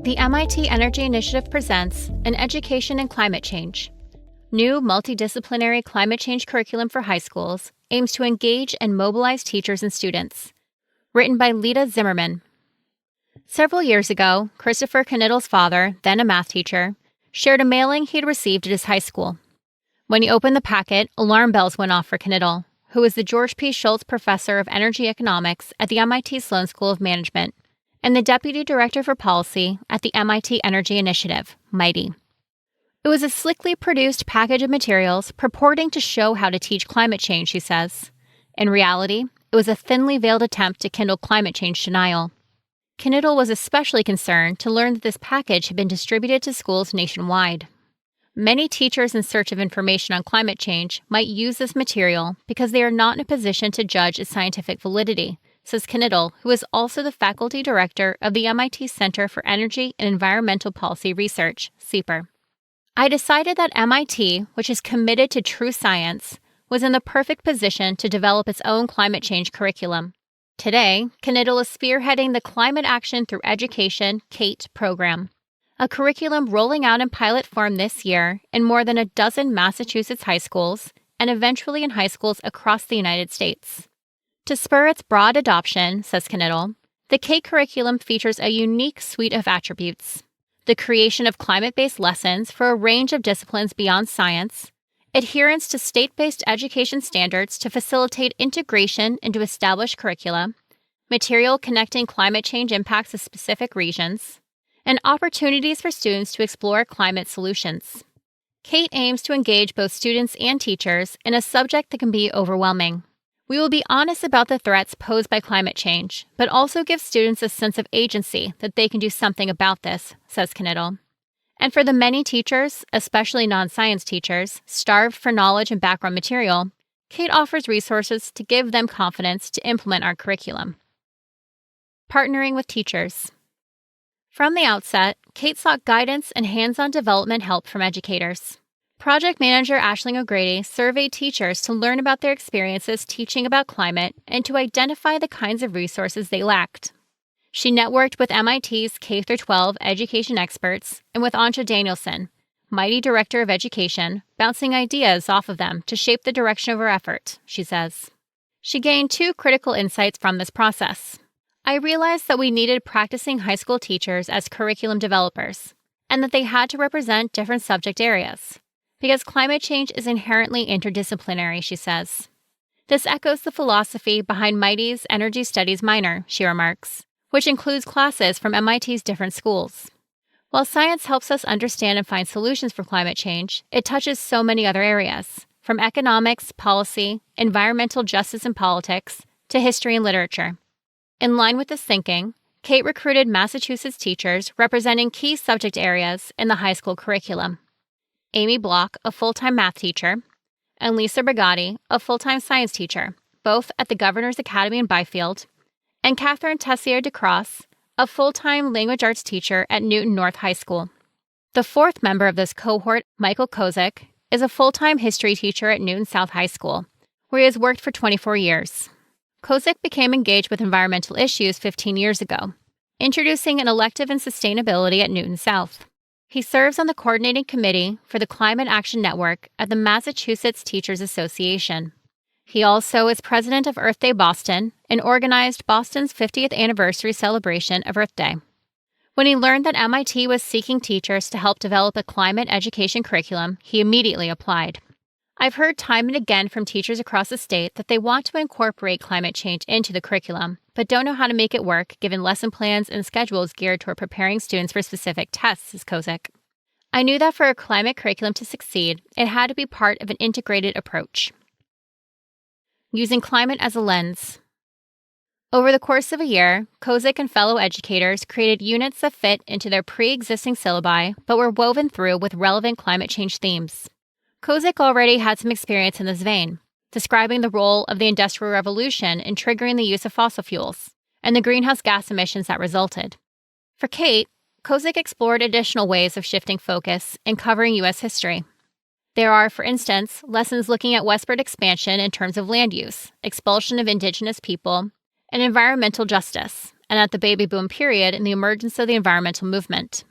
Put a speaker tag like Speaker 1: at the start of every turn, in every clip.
Speaker 1: The MIT Energy Initiative presents An Education in Climate Change. New multidisciplinary climate change curriculum for high schools aims to engage and mobilize teachers and students. Written by Lita Zimmerman. Several years ago, Christopher Knittle's father, then a math teacher, shared a mailing he had received at his high school. When he opened the packet, alarm bells went off for Knittle, who was the George P. Schultz Professor of Energy Economics at the MIT Sloan School of Management and the Deputy Director for Policy at the MIT Energy Initiative, MITI. It was a slickly produced package of materials purporting to show how to teach climate change, he says. In reality, it was a thinly veiled attempt to kindle climate change denial. Knittle was especially concerned to learn that this package had been distributed to schools nationwide. Many teachers in search of information on climate change might use this material because they are not in a position to judge its scientific validity, says Knittle, who is also the faculty director of the MIT Center for Energy and Environmental Policy Research, CEPR. I decided that MIT, which is committed to true science, was in the perfect position to develop its own climate change curriculum. Today, Knittle is spearheading the Climate Action Through Education CATE program, a curriculum rolling out in pilot form this year in more than a dozen Massachusetts high schools and eventually in high schools across the United States. To spur its broad adoption, says Knittle, the CATE curriculum features a unique suite of attributes: the creation of climate-based lessons for a range of disciplines beyond science, adherence to state-based education standards to facilitate integration into established curricula, material connecting climate change impacts to specific regions, and opportunities for students to explore climate solutions. CATE aims to engage both students and teachers in a subject that can be overwhelming. We will be honest about the threats posed by climate change, but also give students a sense of agency that they can do something about this, says Knittle. And for the many teachers, especially non-science teachers, starved for knowledge and background material, CATE offers resources to give them confidence to implement our curriculum. Partnering with teachers. From the outset, CATE sought guidance and hands-on development help from educators. Project manager Aisling O'Grady surveyed teachers to learn about their experiences teaching about climate and to identify the kinds of resources they lacked. She networked with MIT's K-12 education experts and with Anja Danielson, MITI Director of Education, bouncing ideas off of them to shape the direction of her effort, she says. She gained two critical insights from this process. I realized that we needed practicing high school teachers as curriculum developers, and that they had to represent different subject areas, because climate change is inherently interdisciplinary, she says. This echoes the philosophy behind MITI's Energy Studies minor, she remarks, which includes classes from MIT's different schools. While science helps us understand and find solutions for climate change, it touches so many other areas, from economics, policy, environmental justice and politics, to history and literature. In line with this thinking, CATE recruited Massachusetts teachers representing key subject areas in the high school curriculum. Amy Block, a full-time math teacher, and Lisa Brigatti, a full-time science teacher, both at the Governor's Academy in Byfield, and Catherine Tessier DeCross, a full-time language arts teacher at Newton North High School. The fourth member of this cohort, Michael Kozik, is a full-time history teacher at Newton South High School, where he has worked for 24 years. Kozik became engaged with environmental issues 15 years ago, introducing an elective in sustainability at Newton South. He serves on the coordinating committee for the Climate Action Network at the Massachusetts Teachers Association. He also is president of Earth Day Boston and organized Boston's 50th anniversary celebration of Earth Day. When he learned that MIT was seeking teachers to help develop a climate education curriculum, he immediately applied. I've heard time and again from teachers across the state that they want to incorporate climate change into the curriculum, but don't know how to make it work given lesson plans and schedules geared toward preparing students for specific tests, says Kozik. I knew that for a climate curriculum to succeed, it had to be part of an integrated approach. Using climate as a lens. Over the course of a year, Kozik and fellow educators created units that fit into their pre-existing syllabi but were woven through with relevant climate change themes. Kozik already had some experience in this vein, describing the role of the Industrial Revolution in triggering the use of fossil fuels and the greenhouse gas emissions that resulted. For CATE, Kozik explored additional ways of shifting focus and covering U.S. history. There are, for instance, lessons looking at westward expansion in terms of land use, expulsion of indigenous people, and environmental justice, and at the baby boom period and the emergence of the environmental movement.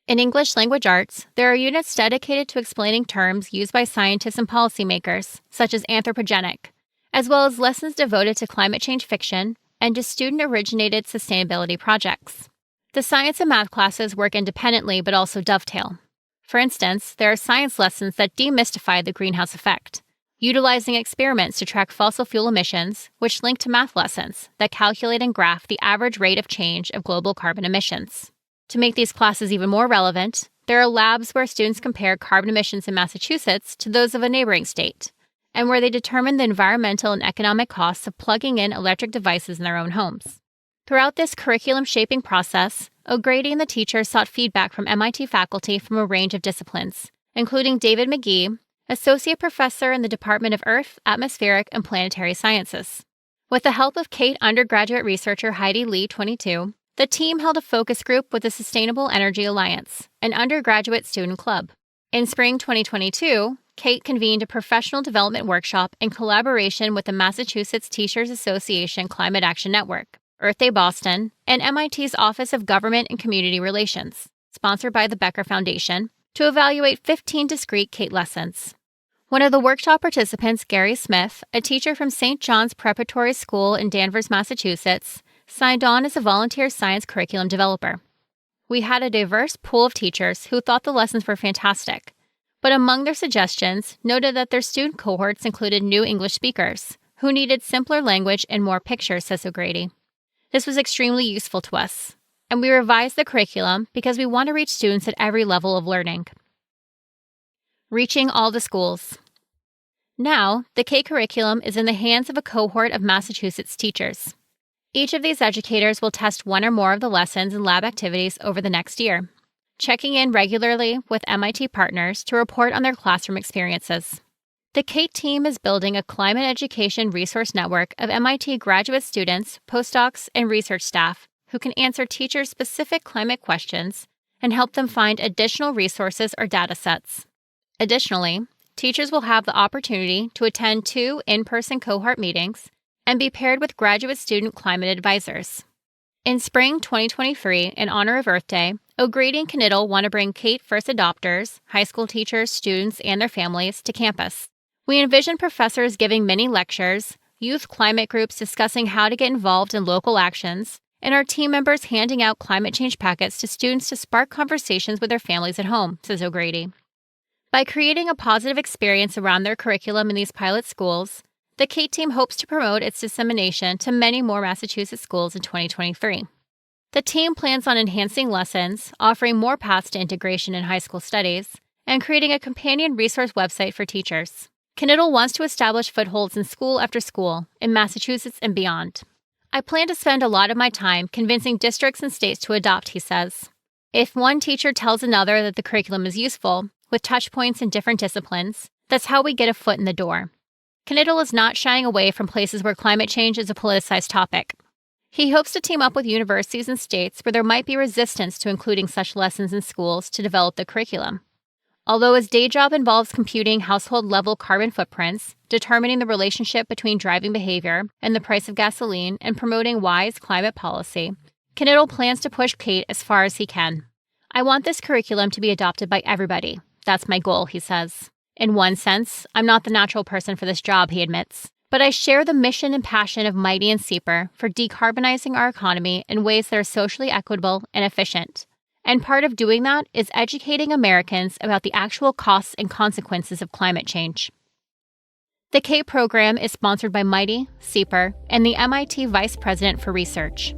Speaker 1: In English language arts, there are units dedicated to explaining terms used by scientists and policymakers, such as anthropogenic, as well as lessons devoted to climate change fiction and to student-originated sustainability projects. The science and math classes work independently but also dovetail. For instance, there are science lessons that demystify the greenhouse effect, utilizing experiments to track fossil fuel emissions, which link to math lessons that calculate and graph the average rate of change of global carbon emissions. To make these classes even more relevant, there are labs where students compare carbon emissions in Massachusetts to those of a neighboring state, and where they determine the environmental and economic costs of plugging in electric devices in their own homes. Throughout this curriculum shaping process, O'Grady and the teachers sought feedback from MIT faculty from a range of disciplines, including David McGee, Associate Professor in the Department of Earth, Atmospheric, and Planetary Sciences. With the help of Kate undergraduate researcher Heidi Lee, 22, the team held a focus group with the Sustainable Energy Alliance, an undergraduate student club. In spring 2022, Kate convened a professional development workshop in collaboration with the Massachusetts Teachers Association Climate Action Network, Earth Day Boston, and MIT's Office of Government and Community Relations, sponsored by the Becker Foundation, to evaluate 15 discrete Kate lessons. One of the workshop participants, Gary Smith, a teacher from St. John's Preparatory School in Danvers, Massachusetts, signed on as a volunteer science curriculum developer. We had a diverse pool of teachers who thought the lessons were fantastic, but among their suggestions, noted that their student cohorts included new English speakers, who needed simpler language and more pictures, says O'Grady. This was extremely useful to us, and we revised the curriculum because we want to reach students at every level of learning. Reaching all the schools. Now, the K curriculum is in the hands of a cohort of Massachusetts teachers. Each of these educators will test one or more of the lessons and lab activities over the next year, checking in regularly with MIT partners to report on their classroom experiences. The KATE team is building a climate education resource network of MIT graduate students, postdocs, and research staff who can answer teacher-specific climate questions and help them find additional resources or data sets. Additionally, teachers will have the opportunity to attend 2 in-person cohort meetings and be paired with graduate student climate advisors. In spring 2023, in honor of Earth Day, O'Grady and Knittel want to bring KATE first adopters, high school teachers, students, and their families to campus. We envision professors giving mini lectures, youth climate groups discussing how to get involved in local actions, and our team members handing out climate change packets to students to spark conversations with their families at home, says O'Grady. By creating a positive experience around their curriculum in these pilot schools, the KATE team hopes to promote its dissemination to many more Massachusetts schools in 2023. The team plans on enhancing lessons, offering more paths to integration in high school studies, and creating a companion resource website for teachers. Knittel wants to establish footholds in school after school, in Massachusetts and beyond. I plan to spend a lot of my time convincing districts and states to adopt, he says. If one teacher tells another that the curriculum is useful, with touch points in different disciplines, that's how we get a foot in the door. Knittel is not shying away from places where climate change is a politicized topic. He hopes to team up with universities and states where there might be resistance to including such lessons in schools to develop the curriculum. Although his day job involves computing household-level carbon footprints, determining the relationship between driving behavior and the price of gasoline, and promoting wise climate policy, Knittel plans to push KATE as far as he can. I want this curriculum to be adopted by everybody. That's my goal, he says. In one sense, I'm not the natural person for this job, he admits, but I share the mission and passion of Mighty and Sieper for decarbonizing our economy in ways that are socially equitable and efficient. And part of doing that is educating Americans about the actual costs and consequences of climate change. The KATE program is sponsored by Mighty, Sieper, and the MIT Vice President for Research.